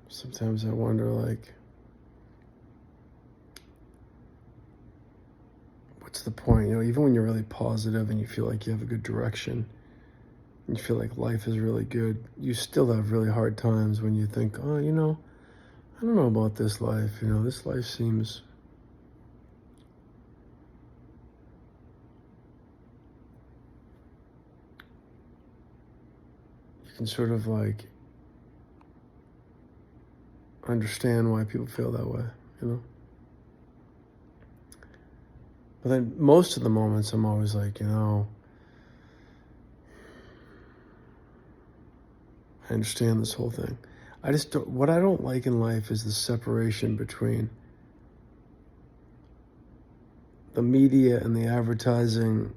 Sometimes I wonder, like, what's the point? Even when you're really positive and you feel like you have a good direction, and you feel like life is really good, you still have really hard times when you think, oh, I don't know about this life. This life seems, you can sort of like understand why people feel that way, you know? But then most of the moments I'm always like, I understand this whole thing. I just don't, what I don't like in life is the separation between the media and the advertising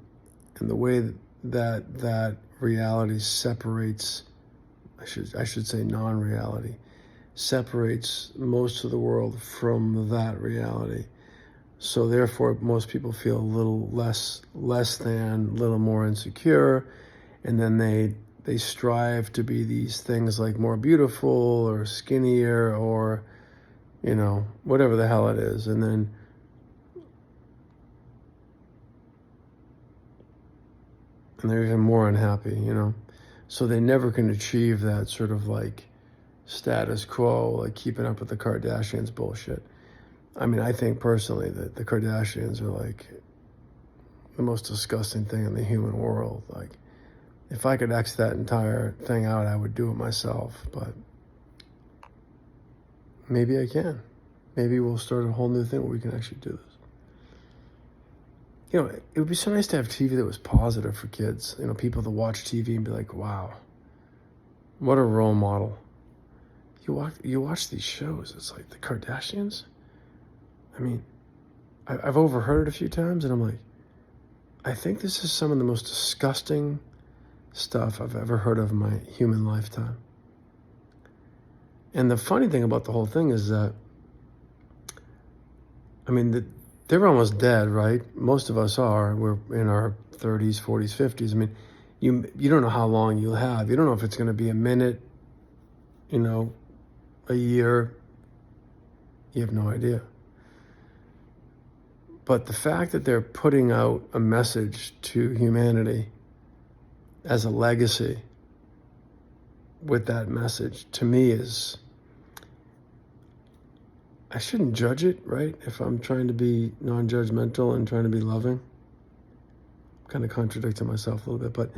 and the way that reality separates, I should say non-reality, separates most of the world from that reality. So therefore, most people feel a little less than, a little more insecure, and then they strive to be these things like more beautiful or skinnier or whatever the hell it is, and then they're even more unhappy. So they never can achieve that sort of like status quo, like keeping up with the Kardashians bullshit. I mean, I think personally that the Kardashians are like the most disgusting thing in the human world. Like, if I could X that entire thing out, I would do it myself, but maybe I can. Maybe we'll start a whole new thing where we can actually do this. It would be so nice to have TV that was positive for kids. People that watch TV and be like, wow, what a role model. You watch these shows, it's like the Kardashians. I mean, I've overheard it a few times, and I'm like, I think this is some of the most disgusting stuff I've ever heard of in my human lifetime. And the funny thing about the whole thing is that, I mean, they're almost dead, right? Most of us are. We're in our 30s, 40s, 50s. I mean, you don't know how long you'll have. You don't know if it's going to be a minute, a year. You have no idea. But the fact that they're putting out a message to humanity as a legacy with that message, to me, is, I shouldn't judge it, right? If I'm trying to be non-judgmental and trying to be loving. I'm kind of contradicting myself a little bit, but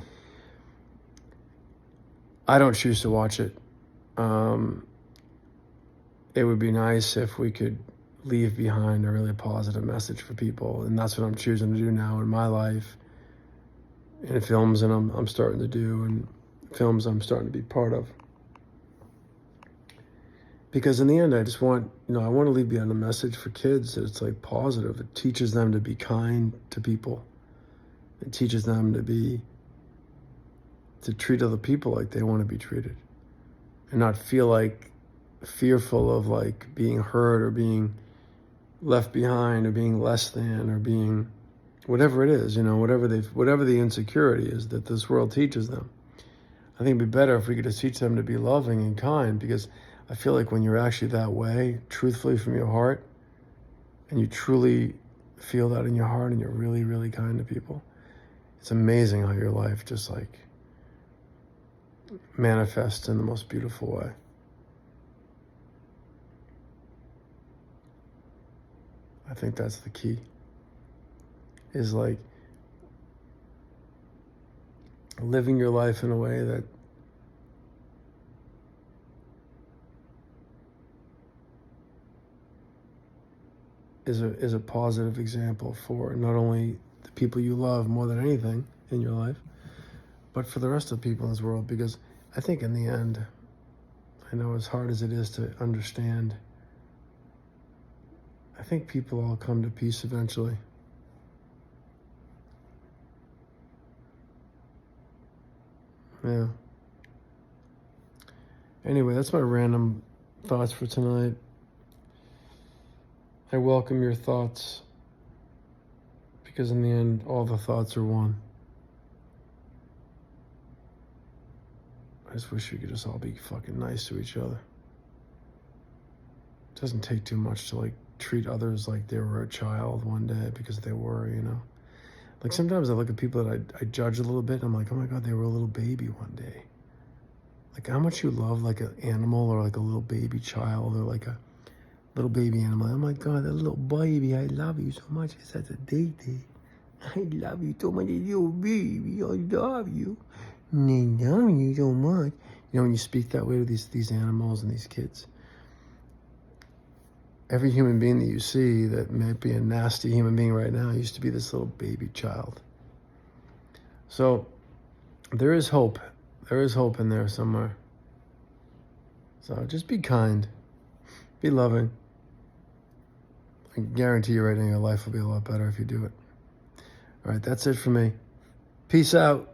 I don't choose to watch it. It would be nice if we could leave behind a really positive message for people, and that's what I'm choosing to do now in my life, in films, and I'm starting to do, and films I'm starting to be part of. Because in the end, I just want, I want to leave behind a message for kids that it's like positive. It teaches them to be kind to people. It teaches them to treat other people like they want to be treated, and not feel like fearful of like being hurt or being left behind or being less than or being whatever it is, whatever the insecurity is that this world teaches them. I think it'd be better if we could just teach them to be loving and kind, because I feel like when you're actually that way, truthfully from your heart, and you truly feel that in your heart and you're really, really kind to people, it's amazing how your life just like manifests in the most beautiful way. I think that's the key, is like living your life in a way that is a positive example for not only the people you love more than anything in your life, but for the rest of the people in this world. Because I think in the end, I know as hard as it is to understand, I think people all come to peace eventually. Yeah. Anyway, that's my random thoughts for tonight. I welcome your thoughts, because in the end, all the thoughts are one. I just wish we could just all be fucking nice to each other. doesn't take too much to like treat others like they were a child one day because they were, you know. Like sometimes I look at people that I judge a little bit and I'm like, oh my God, they were a little baby one day. Like how much you love like an animal or like a little baby child or like a little baby animal. Oh my God, that little baby, I love you so much. It's such a day. I love you so much, little baby. I love you. I love you so much. You know, when you speak that way to these animals and these kids, every human being that you see that might be a nasty human being right now used to be this little baby child. So there is hope. There is hope in there somewhere. So just be kind. Be loving. I guarantee you right now your life will be a lot better if you do it. All right, that's it for me. Peace out.